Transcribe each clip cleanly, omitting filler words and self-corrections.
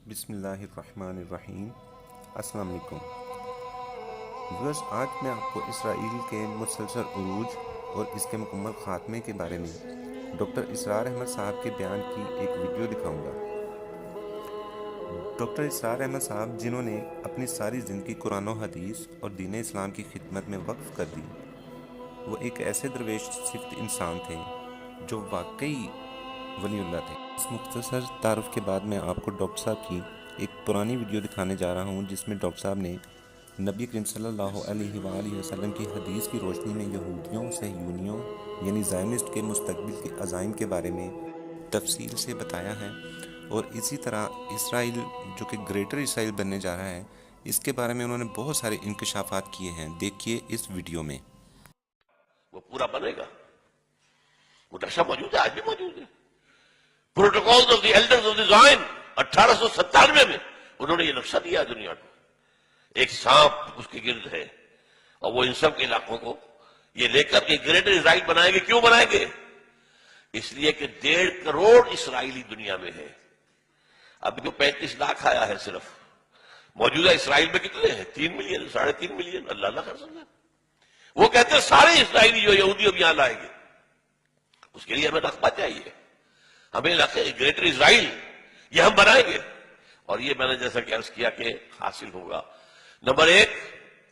بسم اللہ الرحمن الرحیم۔ السلام علیکم ویورز، آج میں آپ کو اسرائیل کے مسلسل عروج اور اس کے مکمل خاتمے کے بارے میں ڈاکٹر اسرار احمد صاحب کے بیان کی ایک ویڈیو دکھاؤں گا۔ ڈاکٹر اسرار احمد صاحب، جنہوں نے اپنی ساری زندگی قرآن و حدیث اور دین اسلام کی خدمت میں وقف کر دی، وہ ایک ایسے درویش صفت انسان تھے جو واقعی ولی اللہ تھے۔ اس مختصر تعارف کے بعد میں آپ کو ڈاکٹر صاحب کی ایک پرانی ویڈیو دکھانے جا رہا ہوں، جس میں ڈاکٹر صاحب نے نبی کریم صلی اللہ علیہ وآلہ وسلم کی حدیث کی روشنی میں یہودیوں صہیونیوں یعنی زائنسٹ کے مستقبل کے عزائم کے بارے میں تفصیل سے بتایا ہے، اور اسی طرح اسرائیل جو کہ گریٹر اسرائیل بننے جا رہا ہے، اس کے بارے میں انہوں نے بہت سارے انکشافات کیے ہیں۔ دیکھیے اس ویڈیو میں۔ وہ پورا بنے گا، وہ نقشہ موجود ہے، آج بھی موجود ہے۔ Protocols of the elders of the Zion 1897 میں انہوں نے یہ نقشہ دیا دنیا کو، ایک سانپ اس کے گرد ہے، اور وہ ان سب کے علاقوں کو یہ لے کر کے گریٹر اسرائیل بنائیں گے۔ کیوں بنائیں گے؟ اس لیے کہ 1.5 کروڑ اسرائیلی دنیا میں ہے۔ ابھی تو 35 لاکھ آیا ہے صرف، موجودہ اسرائیل میں کتنے ہیں؟ 3 ملین، 3.5 ملین، اللہ نہ کر سکتا۔ وہ کہتے ہیں سارے اسرائیلی جو یہودی اب یہاں لائیں گے، اس کے لیے ہمیں رقبہ چاہیے، ہمیں گریٹر اسرائیل یہ ہم بنائیں گے، اور یہ میں نے جیسا کہ عرض کیا کہ حاصل ہوگا۔ Number 1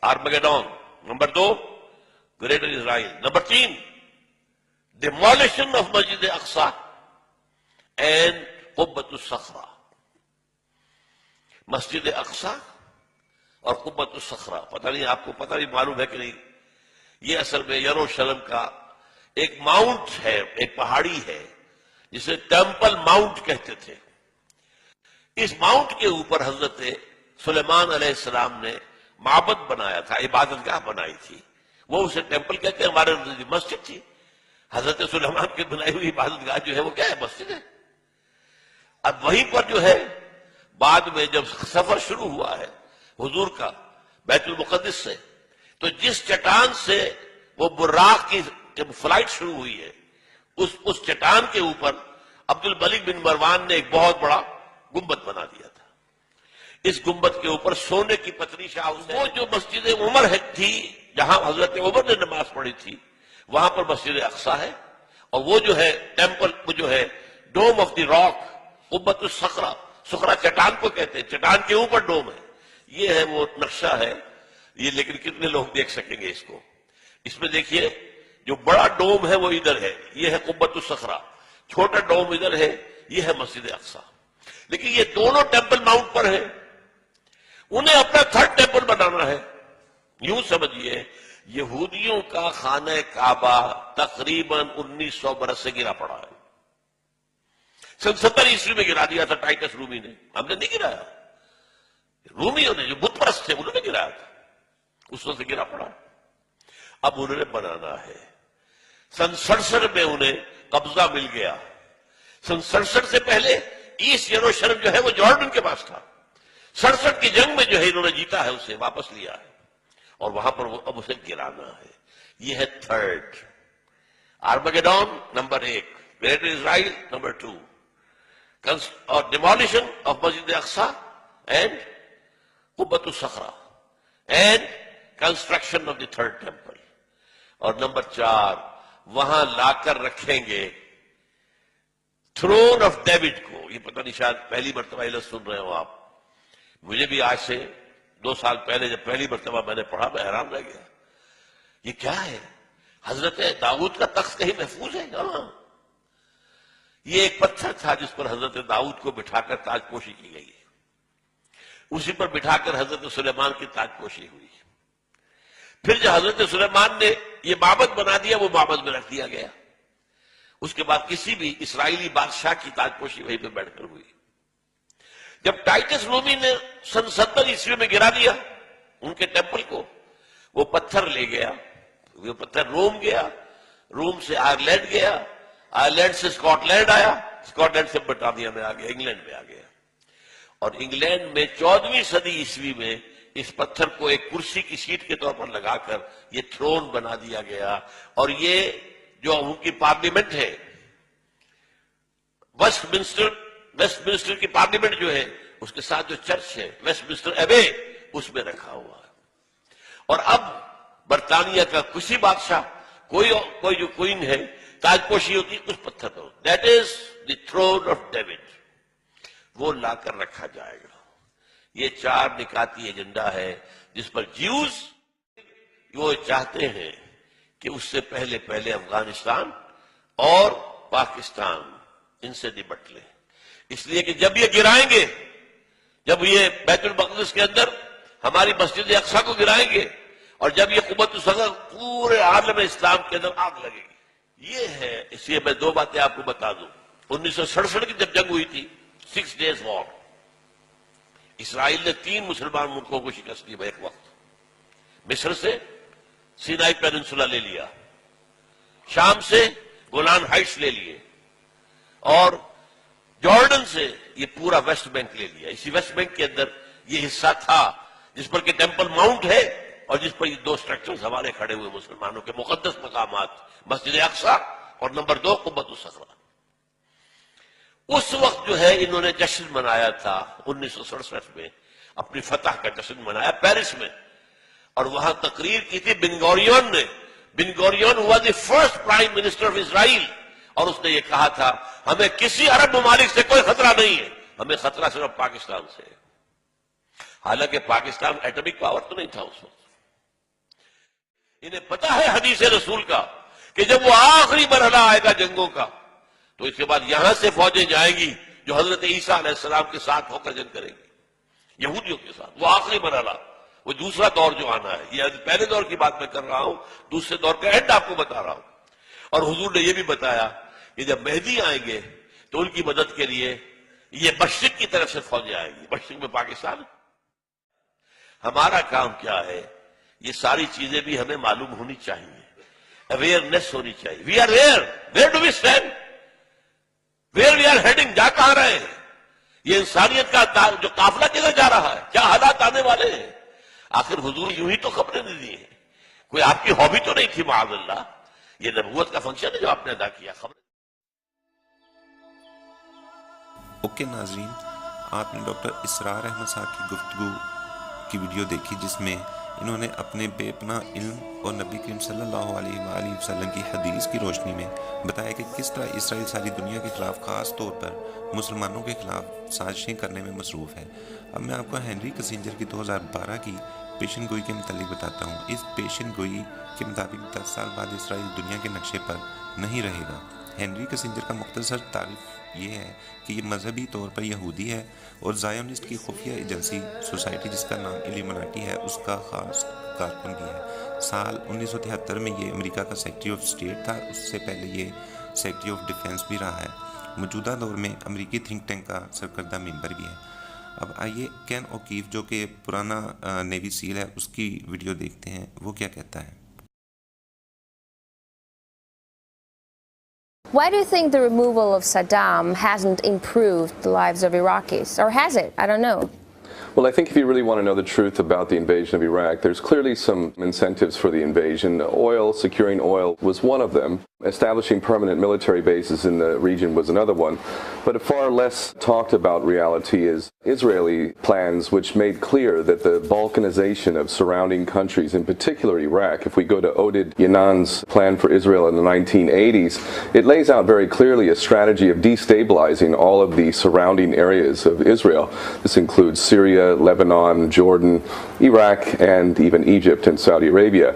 Armageddon, number 2 greater Israel, number 3 demolition of مسجد اقصی اینڈ قبۃ الصخرہ۔ مسجد اقصی اور قبۃ الصخرہ، پتہ نہیں آپ کو پتہ نہیں معلوم ہے کہ نہیں، یہ اصل میں یروشلم کا ایک ماؤنٹ ہے، ایک پہاڑی ہے جسے ٹیمپل ماؤنٹ کہتے تھے۔ اس ماؤنٹ کے اوپر حضرت سلیمان علیہ السلام نے معبد بنایا تھا، عبادت گاہ بنائی تھی، وہ اسے ٹیمپل کہتے ہیں، ہمارے مسجد تھی۔ حضرت سلیمان کی بنائی ہوئی عبادت گاہ جو ہے وہ کیا ہے؟ مسجد ہے۔ اب وہیں پر جو ہے بعد میں جب سفر شروع ہوا ہے حضور کا بیت المقدس سے، تو جس چٹان سے وہ براق کی جب فلائٹ شروع ہوئی ہے، اس چٹان کے اوپر عبد الملک بن مروان نے ایک بہت بڑا گنبد بنا دیا تھا۔ اس گنبد کے اوپر سونے کی پتری شاہ، وہ جو مسجد عمر تھی جہاں حضرت عمر نے نماز پڑھی تھی، وہاں پر مسجد اقصی ہے، اور وہ جو ہے ٹیمپل، وہ جو ہے ڈوم آف دی راک، قبۃ الصخرہ، صخرہ چٹان کو کہتے ہیں، چٹان کے اوپر ڈوم ہے۔ یہ ہے وہ نقشہ ہے یہ، لیکن کتنے لوگ دیکھ سکیں گے اس کو؟ اس میں دیکھیے جو بڑا ڈوم ہے وہ ادھر ہے، یہ ہے قبۃ الصخرہ، چھوٹا ڈوم ادھر ہے، یہ ہے مسجد اقصی۔ لیکن یہ دونوں ٹیمپل ماؤنٹ پر ہیں، انہیں اپنا 3rd ٹیمپل بنانا ہے۔ یوں سمجھیے یہودیوں کا خانہ کعبہ تقریباً 1900 برس سے گرا پڑا ہے۔ سن 70 عیسوی میں گرا دیا تھا ٹائٹس رومی نے، ہم نے نہیں گرایا، رومیوں نے جو بت پرست تھے انہوں نے گرایا تھا، اس وقت سے گرا پڑا۔ اب انہوں نے بنانا ہے۔ سن 67 میں انہیں قبضہ مل گیا۔ سن 67 سے پہلے ایسٹ یروشلم جو ہے وہ جارڈن کے پاس تھا۔ 67 کی جنگ میں جو ہے انہوں نے جیتا ہے، اسے واپس لیا ہے، اور وہاں پر وہ اب اسے گرانا ہے۔ یہ ہے 3rd Armageddon, number 1 greater Israel, number 2 اور ڈیمولیشن آف مسجد اقصی اینڈ قبۃ الصخرہ and construction of the 3rd temple, اور نمبر 4 وہاں لا کر رکھیں گے تھرون آف ڈیوڈ کو۔ یہ پتہ نہیں شاید پہلی مرتبہ علت سن رہے ہو آپ، مجھے بھی آج سے 2 سال پہلے جب پہلی مرتبہ میں نے پڑھا میں حیران رہ گیا، یہ کیا ہے؟ حضرت داؤد کا تخت کہیں محفوظ ہے؟ ہاں، یہ ایک پتھر تھا جس پر حضرت داؤد کو بٹھا کر تاج پوشی کی گئی ہے، اسی پر بٹھا کر حضرت سلیمان کی تاج پوشی ہوئی۔ پھر جب حضرت سلیمان نے یہ معبد بنا دیا، وہ معبد میں رکھ دیا گیا۔ اس کے بعد کسی بھی اسرائیلی بادشاہ کی تاج پوشی وہیں پہ بیٹھ کر ہوئی۔ جب ٹائٹس رومی نے سن 70 عیسوی میں گرا دیا ان کے ٹیمپل کو، وہ پتھر لے گیا، وہ پتھر روم گیا، روم سے آئرلینڈ گیا، آئرلینڈ سے اسکاٹ لینڈ آیا، اسکاٹ لینڈ سے برطانیہ میں آ گیا، انگلینڈ میں آ گیا، اور انگلینڈ میں 14ویں صدی عیسوی میں اس پتھر کو ایک کرسی کی سیٹ کے طور پر لگا کر یہ تھرون بنا دیا گیا۔ اور یہ جو ان کی پارلیمنٹ ہے، ویسٹ منسٹر کی پارلیمنٹ جو ہے اس کے ساتھ جو چرچ ہے ویسٹ منسٹر ایبے اس میں رکھا ہوا ہے. اور اب برطانیہ کا کسی بادشاہ کوئی جو کوئین ہے تاج پوشی ہوتی ہے اس پتھر پر, that is the throne of David, وہ لا کر رکھا جائے گا. یہ 4 نکاتی ایجنڈا ہے جس پر جیوز وہ چاہتے ہیں کہ اس سے پہلے افغانستان اور پاکستان ان سے نمٹ لیں, اس لیے کہ جب یہ گرائیں گے, جب یہ بیت المقدس کے اندر ہماری مسجد اقصی کو گرائیں گے, اور جب یہ قوت الصغر پورے عالم اسلام کے اندر آگ لگے گی. یہ ہے, اس لیے میں 2 باتیں آپ کو بتا دوں. 1967 کی جب جنگ ہوئی تھی, 6 days وار, اسرائیل نے 3 مسلمان ملکوں کو شکست دی ایک وقت. مصر سے سینائی پیننسولا لے لیا, شام سے گولان ہائٹس لے لیے, اور جارڈن سے یہ پورا ویسٹ بینک لے لیا. اسی ویسٹ بینک کے اندر یہ حصہ تھا جس پر کہ ٹیمپل ماؤنٹ ہے, اور جس پر یہ 2 سٹرکچرز ہمارے کھڑے ہوئے مسلمانوں کے مقدس مقامات, مسجد اقصی اور نمبر 2 قبۃ الصخرہ. اس وقت جو ہے انہوں نے جشن منایا تھا 1967 میں, اپنی فتح کا جشن منایا پیرس میں, اور وہاں تقریر کی تھی بن گوریون نے. بن گوریون ہوا the first prime minister of Israel, اور اس نے یہ کہا تھا ہمیں کسی عرب ممالک سے کوئی خطرہ نہیں ہے, ہمیں خطرہ صرف پاکستان سے ہے. حالانکہ پاکستان ایٹمک پاور تو نہیں تھا اس وقت. انہیں پتا ہے حدیث رسول کا کہ جب وہ آخری مرحلہ آئے گا جنگوں کا, تو اس کے بعد یہاں سے فوجیں جائیں گی جو حضرت عیسیٰ علیہ السلام کے ساتھ ہو کر جنگ کریں گی یہودیوں کے ساتھ. وہ آخری مرحلہ, وہ دوسرا دور جو آنا ہے. یہ پہلے دور کی بات میں کر رہا ہوں, دوسرے دور کا اینڈ آپ کو بتا رہا ہوں. اور حضور نے یہ بھی بتایا کہ جب مہدی آئیں گے تو ان کی مدد کے لیے یہ مشرق کی طرف سے فوجیں آئیں گی. مشرق میں پاکستان. ہمارا کام کیا ہے, یہ ساری چیزیں بھی ہمیں معلوم ہونی چاہیے, اویئرنیس ہونی چاہیے. We are where do we stand, where we are heading, جا کہاں رہے ہیں, یہ انسانیت کا جو قافلہ کدھر جا رہا ہے, کیا حالات آنے والے ہیں. آخر حضور یوں ہی تو خبریں نہیں دی ہیں, کوئی آپ کی ہابی تو نہیں تھی معاذ اللہ. یہ نبوت کا فنکشن ہے جو آپ نے ادا کیا. خبر اوکے ناظرین, آپ نے ڈاکٹر اسرار احمد صاحب کی گفتگو کی ویڈیو دیکھی جس میں انہوں نے اپنے بے پناہ علم اور نبی کریم صلی اللہ علیہ وآلہ وسلم کی حدیث کی روشنی میں بتایا کہ کس طرح اسرائیل ساری دنیا کے خلاف, خاص طور پر مسلمانوں کے خلاف سازشیں کرنے میں مصروف ہے. اب میں آپ کو ہنری کسنجر کی 2012 کی پیشن گوئی کے متعلق بتاتا ہوں. اس پیشن گوئی کے مطابق 10 سال بعد اسرائیل دنیا کے نقشے پر نہیں رہے گا. ہنری کسنجر کا مختصر تعریف یہ ہے کہ یہ مذہبی طور پر یہودی ہے اور زائونسٹ کی خفیہ ایجنسی سوسائٹی جس کا نام ایلیمناٹی ہے اس کا خاص کارکن بھی ہے. سال 1973 میں یہ امریکہ کا سیکرٹری آف اسٹیٹ تھا, اس سے پہلے یہ سیکرٹری آف ڈیفنس بھی رہا ہے. موجودہ دور میں امریکی تھنک ٹینک کا سرکردہ ممبر بھی ہے. اب آئیے کین اوکیف جو کہ پرانا نیوی سیل ہے اس کی ویڈیو دیکھتے ہیں, وہ کیا کہتا ہے. Why do you think the removal of Saddam hasn't improved the lives of Iraqis? Or has it? I don't know. Well, I think if you really want to know the truth about the invasion of Iraq, there's clearly some incentives for the invasion. Oil, securing oil was one of them. Establishing permanent military bases in the region was another one. But a far less talked about reality is Israeli plans which made clear that the balkanization of surrounding countries, in particular Iraq, if we go to Oded Yanan's plan for Israel in the 1980s, it lays out very clearly a strategy of destabilizing all of the surrounding areas of Israel. This includes Syria, Lebanon, Jordan, Iraq, and even Egypt and Saudi Arabia.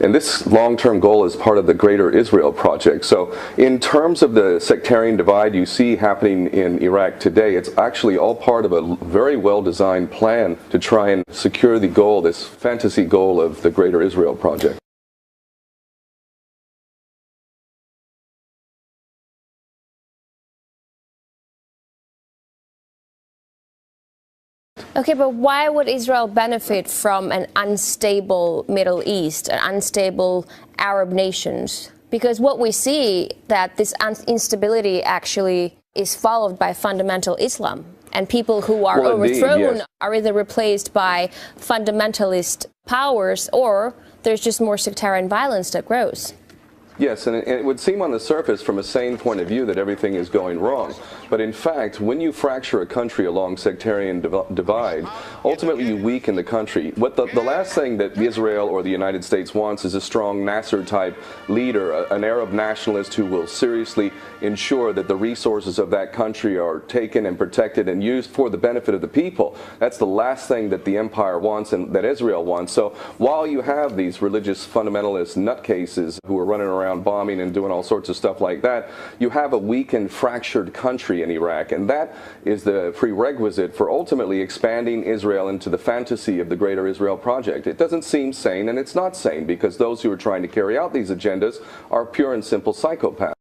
And this long-term goal is part of the Greater Israel Project. So in terms of the sectarian divide you see happening in Iraq today, it's actually all part of a very well-designed plan to try and secure the goal, this fantasy goal of the Greater Israel Project. Okay, but why would Israel benefit from an unstable Middle East, an unstable Arab nations? Because what we see that this instability actually is followed by fundamental Islam, and people who are overthrown indeed, yes. are either replaced by fundamentalist powers or there's just more sectarian violence that grows. Yes, and it would seem on the surface from a sane point of view that everything is going wrong. But in fact, when you fracture a country along sectarian divide, ultimately you weaken the country. What the last thing that Israel or the United States wants is a strong Nasser-type leader, an Arab nationalist who will seriously ensure that the resources of that country are taken and protected and used for the benefit of the people. That's the last thing that the empire wants and that Israel wants. So while you have these religious fundamentalist nutcases who are running around bombing and doing all sorts of stuff like that, you have a weakened, fractured country in Iraq, and that is the prerequisite for ultimately expanding Israel into the fantasy of the Greater Israel Project. It doesn't seem sane, and it's not sane, because those who are trying to carry out these agendas are pure and simple psychopaths.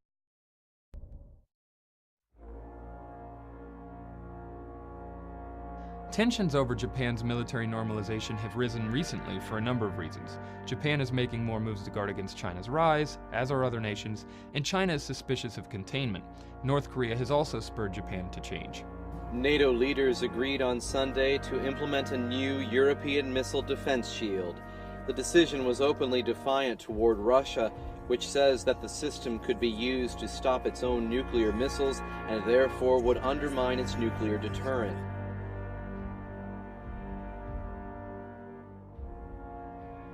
Tensions over Japan's military normalization have risen recently for a number of reasons. Japan is making more moves to guard against China's rise, as are other nations, and China is suspicious of containment. North Korea has also spurred Japan to change. NATO leaders agreed on Sunday to implement a new European missile defense shield. The decision was openly defiant toward Russia, which says that the system could be used to stop its own nuclear missiles and therefore would undermine its nuclear deterrent.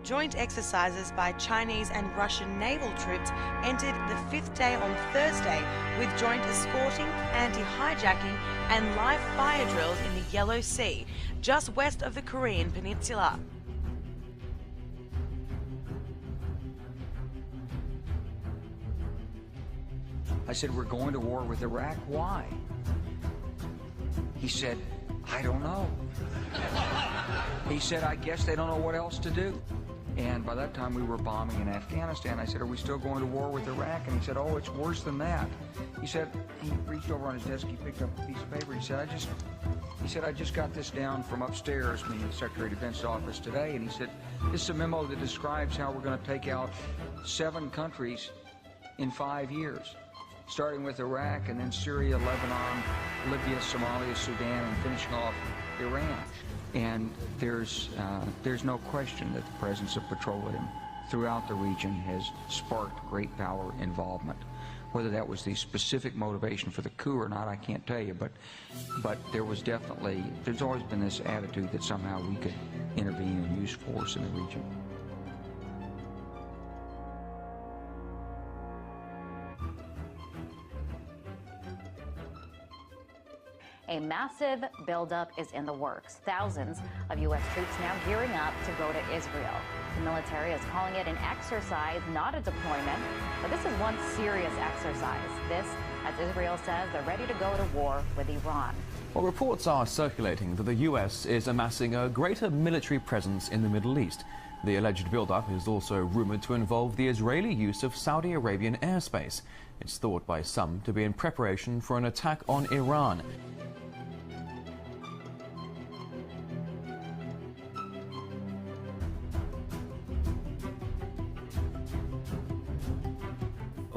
Joint exercises by Chinese and Russian naval troops entered the fifth day on Thursday, with joint escorting, anti-hijacking and live fire drills in the Yellow Sea, just west of the Korean peninsula. I said, we're going to war with Iraq. Why? He said, I don't know. He said, I guess they don't know what else to do. And by that time we were bombing in Afghanistan. I said, are we still going to war with Iraq? And he said, oh, it's worse than that. He said, he reached over on his desk, he picked up a piece of paper. He said, I just got this down from upstairs, meaning the Secretary of Defense's office today. And he said, this is a memo that describes how we're going to take out 7 countries in 5 years, starting with Iraq and then Syria, Lebanon, Libya, Somalia, Sudan, and finishing off Iran. And there's no question that the presence of petroleum throughout the region has sparked great power involvement. Whether that was the specific motivation for the coup or not, I can't tell you, but there's always been this attitude that somehow we could intervene and use force in the region. A massive buildup is in the works. Thousands of U.S. troops now gearing up to go to Israel. The military is calling it an exercise, not a deployment. But this is one serious exercise. This, as Israel says, they're ready to go to war with Iran. Well, reports are circulating that the U.S. is amassing a greater military presence in the Middle East. The alleged buildup is also rumored to involve the Israeli use of Saudi Arabian airspace. It's thought by some to be in preparation for an attack on Iran.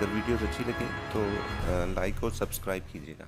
اگر videos اچھی لگیں تو like اور subscribe کیجیے گا.